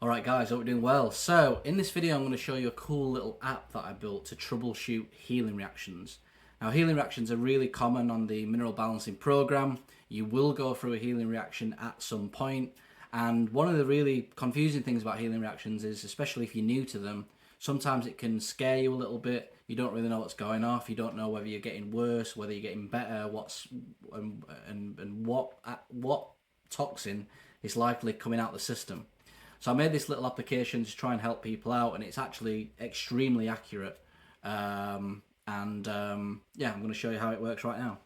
Alright guys, hope you're doing well. So in this video I'm going to show you a cool little app that I built to troubleshoot healing reactions. Now healing reactions are really common on the mineral balancing program. You will go through a healing reaction at some point, and one of the really confusing things about healing reactions is, especially if you're new to them, sometimes it can scare you a little bit. You don't really know what's going off. You don't know whether you're getting worse, whether you're getting better, and what toxin is likely coming out the system. So I made this little application to try and help people out, and it's actually extremely accurate. Yeah, I'm going to show you how it works right now.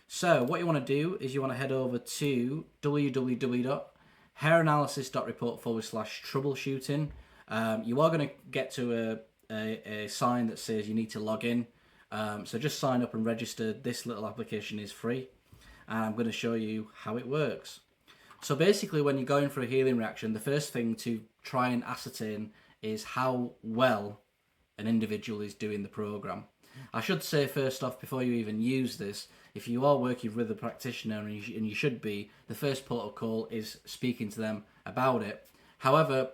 So what you want to do is you want to head over to www.hairanalysis.report/troubleshooting. You are going to get to a sign that says you need to log in. So just sign up and register. This little application is free, and I'm going to show you how it works. So basically, when you're going for a healing reaction, the first thing to try and ascertain is how well an individual is doing the program. I should say first off, before you even use this, if you are working with a practitioner, and you should be, the first protocol is speaking to them about it. However,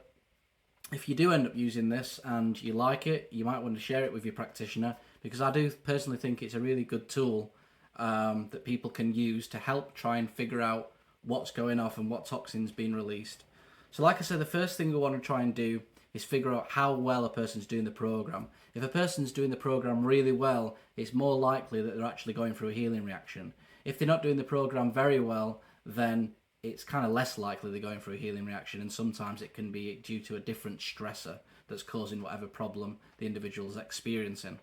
if you do end up using this and you like it, you might want to share it with your practitioner, because I do personally think it's a really good tool that people can use to help try and figure out what's going off and what toxins being released. So like I said, the first thing we want to try and do is figure out how well a person's doing the program. If a person's doing the program really well, it's more likely that they're actually going through a healing reaction. If they're not doing the program very well, then it's kind of less likely they're going through a healing reaction, and sometimes it can be due to a different stressor that's causing whatever problem the individual is experiencing.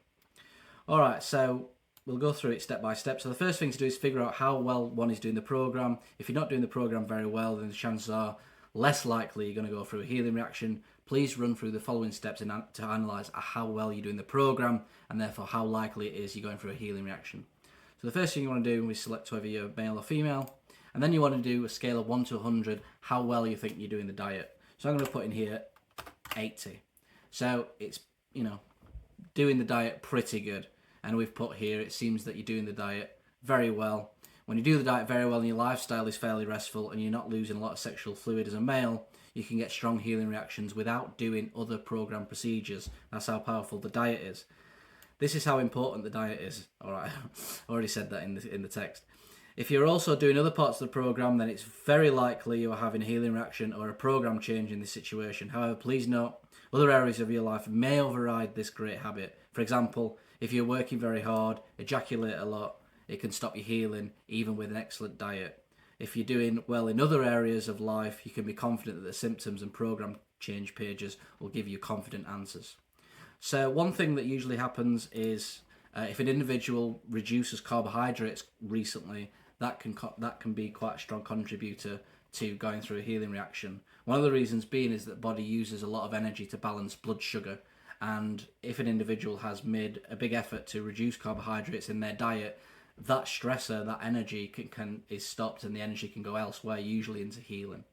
Alright, so we'll go through it step by step. So the first thing to do is figure out how well one is doing the program. If you're not doing the program very well, then the chances are less likely you're going to go through a healing reaction. Please run through the following steps to analyse how well you're doing the program, and therefore how likely it is you're going through a healing reaction. So the first thing you want to do is select whether you're male or female, and then you want to do a scale of 1 to 100, how well you think you're doing the diet. So I'm going to put in here 80. So it's, doing the diet pretty good. And we've put here, it seems that you're doing the diet very well. When you do the diet very well and your lifestyle is fairly restful and you're not losing a lot of sexual fluid as a male, you can get strong healing reactions without doing other program procedures. That's how powerful the diet is. This is how important the diet is. All right, I already said that in the text. If you're also doing other parts of the program, then it's very likely you are having a healing reaction or a program change in this situation. However, please note, other areas of your life may override this great habit. For example, if you're working very hard, ejaculate a lot, it can stop you healing even with an excellent diet. If you're doing well in other areas of life, you can be confident that the symptoms and program change pages will give you confident answers. So one thing that usually happens is if an individual reduces carbohydrates recently, that can be quite a strong contributor to going through a healing reaction. One of the reasons being is that the body uses a lot of energy to balance blood sugar, and if an individual has made a big effort to reduce carbohydrates in their diet, that stressor, that energy is stopped, and the energy can go elsewhere, usually into healing.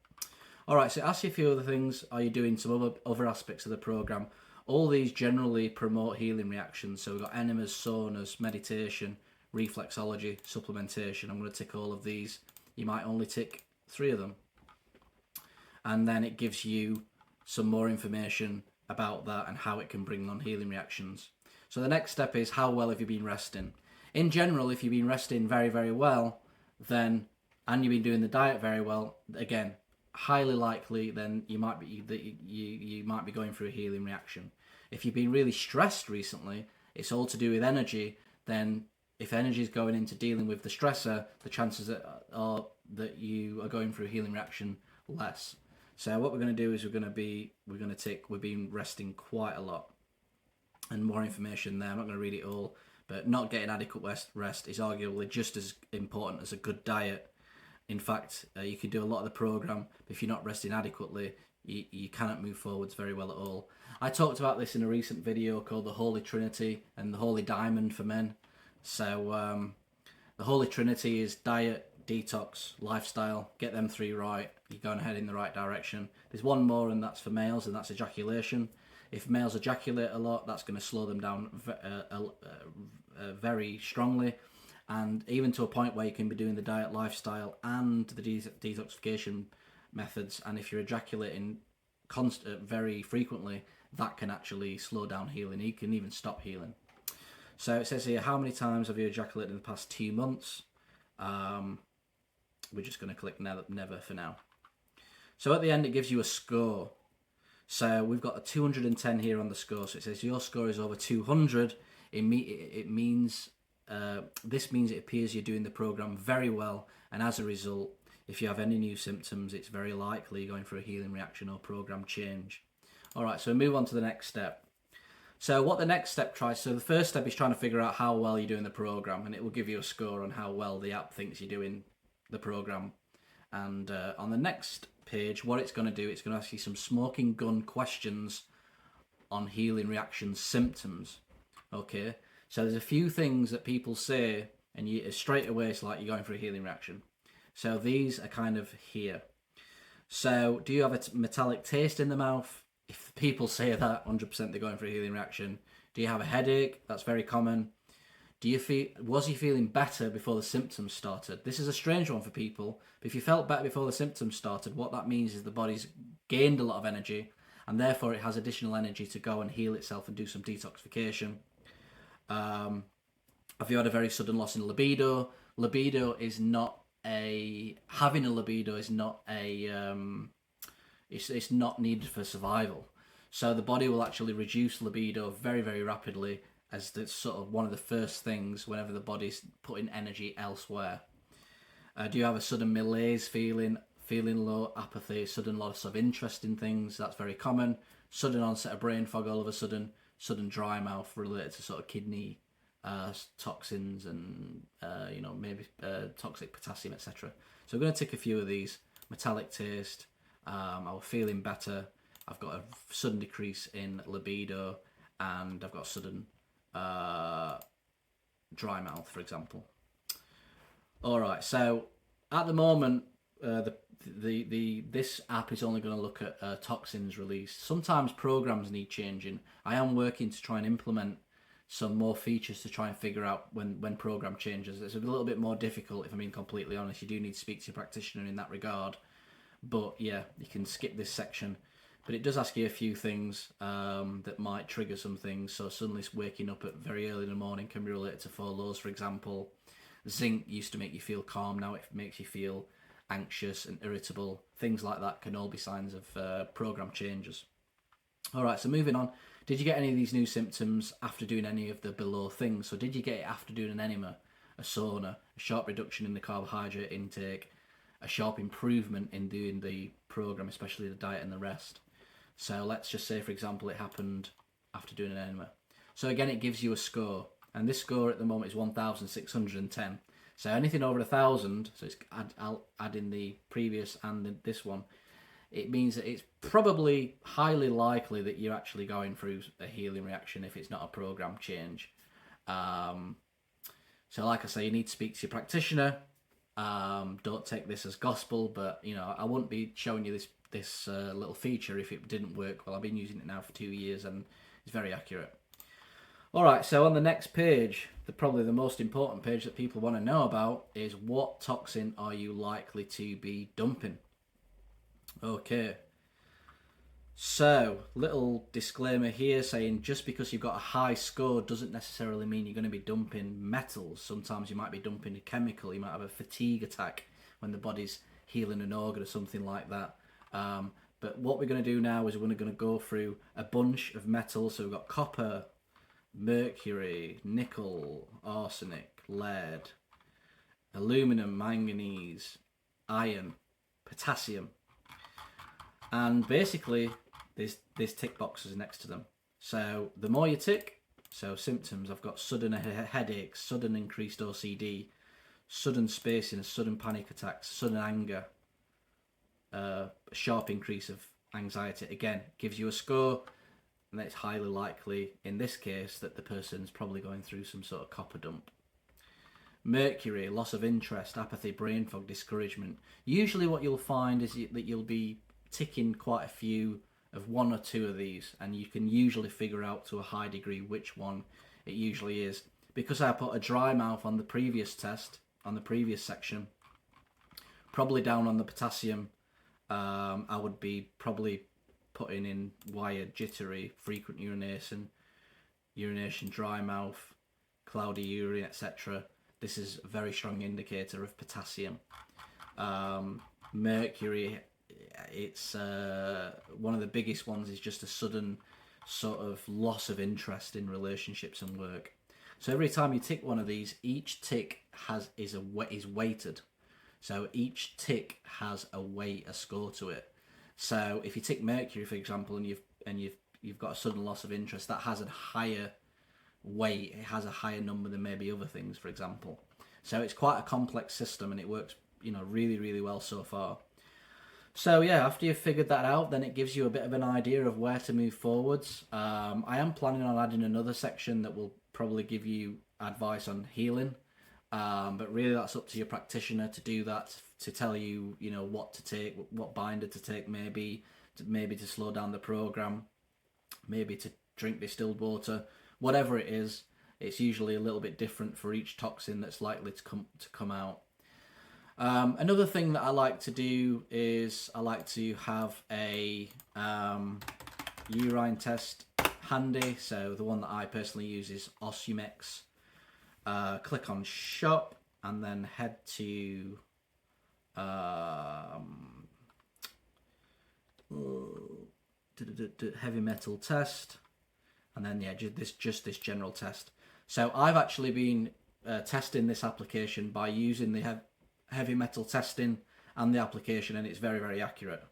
Alright, so ask you a few other things. Are you doing some other aspects of the program? All these generally promote healing reactions. So we've got enemas, saunas, meditation, reflexology, supplementation. I'm going to tick all of these. You might only tick 3 of them. And then it gives you some more information about that and how it can bring on healing reactions. So the next step is, how well have you been resting? In general, if you've been resting very, very well, and you've been doing the diet very well, again, highly likely then you might be going through a healing reaction. If you've been really stressed recently, it's all to do with energy, then if energy is going into dealing with the stressor, the chances are that you are going through a healing reaction less. So what we're going to do is we're going to tick we've been resting quite a lot, and more information there. I'm not going to read it all, but not getting adequate rest is arguably just as important as a good diet. In fact, you can do a lot of the program, but if you're not resting adequately, you cannot move forwards very well at all. I talked about this in a recent video called the Holy Trinity and the Holy Diamond for men. So the Holy Trinity is diet, detox, lifestyle. Get them 3 right, you're going ahead in the right direction. There's one more, and that's for males, and that's ejaculation. If males ejaculate a lot, that's going to slow them down very strongly, and even to a point where you can be doing the diet, lifestyle and the detoxification methods, and if you're ejaculating very frequently, that can actually slow down healing. It can even stop healing. So it says here, how many times have you ejaculated in the past 2 months? We're just going to click never for now. So at the end, it gives you a score. So we've got a 210 here on the score. So it says your score is over 200. This means it appears you're doing the program very well, and as a result, if you have any new symptoms, it's very likely you're going for a healing reaction or program change. All right, so we move on to the next step. So what the next step tries, so the first step is trying to figure out how well you're doing the program, and it will give you a score on how well the app thinks you're doing the program. And on the next page, what it's going to do, it's going to ask you some smoking gun questions on healing reaction symptoms. Okay, so there's a few things that people say, and you straight away it's like you're going for a healing reaction. So these are kind of here. So do you have a metallic taste in the mouth? If people say that, 100% they're going for a healing reaction. Do you have a headache? That's very common. Was he feeling better before the symptoms started? This is a strange one for people. But if you felt better before the symptoms started, what that means is the body's gained a lot of energy, and therefore it has additional energy to go and heal itself and do some detoxification. Have you had a very sudden loss in libido? Having a libido is not it's not needed for survival. So the body will actually reduce libido very, very rapidly, as that's sort of one of the first things whenever the body's putting energy elsewhere. Do you have a sudden malaise feeling low, apathy, sudden loss of interest in things? That's very common. Sudden onset of brain fog all of a sudden dry mouth related to sort of kidney toxins and maybe toxic potassium, etc. So I'm going to tick a few of these. Metallic taste, I was feeling better, I've got a sudden decrease in libido, and I've got sudden dry mouth, for example. All right, so at the moment, this app is only going to look at toxins released. Sometimes programs need changing. I am working to try and implement some more features to try and figure out when program changes. It's a little bit more difficult, if I'm being completely honest. You do need to speak to your practitioner in that regard. But yeah, you can skip this section. But it does ask you a few things that might trigger some things. So suddenly waking up at very early in the morning can be related to 4 lows, for example. Zinc used to make you feel calm, now it makes you feel anxious and irritable. Things like that can all be signs of program changes. All right, so moving on. Did you get any of these new symptoms after doing any of the below things? So did you get it after doing an enema, a sauna, a sharp reduction in the carbohydrate intake, a sharp improvement in doing the program, especially the diet and the rest? So let's just say, for example, it happened after doing an enema. So again, it gives you a score. And this score at the moment is 1,610. So anything over 1,000, so I'll add in the previous and this one, it means that it's probably highly likely that you're actually going through a healing reaction if it's not a program change. So like I say, you need to speak to your practitioner. Don't take this as gospel, but I wouldn't be showing you this little feature if it didn't work. Well, I've been using it now for 2 years and it's very accurate. All right, so on the next page, probably the most important page that people want to know about is what toxin are you likely to be dumping? Okay, so little disclaimer here saying just because you've got a high score doesn't necessarily mean you're going to be dumping metals. Sometimes you might be dumping a chemical. You might have a fatigue attack when the body's healing an organ or something like that. But what we're going to do now is we're going to go through a bunch of metals. So we've got copper, mercury, nickel, arsenic, lead, aluminum, manganese, iron, potassium. And basically, there's tick boxes next to them. So the more you tick, so symptoms, I've got sudden headaches, sudden increased OCD, sudden spacing, sudden panic attacks, sudden anger, a sharp increase of anxiety. Again, gives you a score, and it's highly likely, in this case, that the person's probably going through some sort of copper dump. Mercury, loss of interest, apathy, brain fog, discouragement. Usually what you'll find is that you'll be ticking quite a few of 1 or 2 of these, and you can usually figure out to a high degree which one it usually is. Because I put a dry mouth on the previous test, on the previous section, probably down on the potassium, I would be probably putting in wired, jittery, frequent urination, dry mouth, cloudy urine, etc. This is a very strong indicator of potassium. Mercury, it's one of the biggest ones is just a sudden sort of loss of interest in relationships and work. So every time you tick one of these, each tick is weighted. So each tick has a score to it. So if you tick Mercury, for example, and you've got a sudden loss of interest, that has a higher weight. It has a higher number than maybe other things, for example. So it's quite a complex system, and it works, really, really well so far. So yeah, after you've figured that out, then it gives you a bit of an idea of where to move forwards. I am planning on adding another section that will probably give you advice on healing. But really that's up to your practitioner to do that, to tell you, what to take, what binder to take, maybe to slow down the program, maybe to drink distilled water, whatever it is. It's usually a little bit different for each toxin that's likely to come out. Another thing that I like to do is I like to have a urine test handy. So the one that I personally use is Ossumex. Click on shop and then head to heavy metal test, and then just this general test. So I've actually been testing this application by using the heavy metal testing and the application, and it's very, very accurate.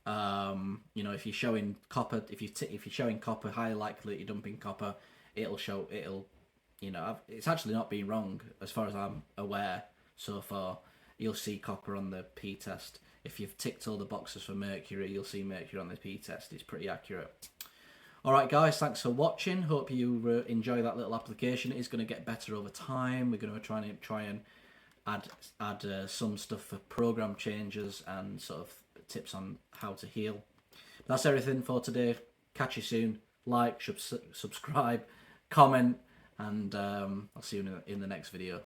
If you're showing copper, if you're showing copper, highly likely that you're dumping copper. It's actually not been wrong as far as I'm aware so far. You'll see copper on the P test. If you've ticked all the boxes for mercury, you'll see mercury on the P test. It's pretty accurate. Alright guys, thanks for watching. Hope you enjoy that little application. It is going to get better over time. We're going to try and add some stuff for program changes and sort of tips on how to heal. That's everything for today. Catch you soon. Like, subscribe, comment, and I'll see you in the next video.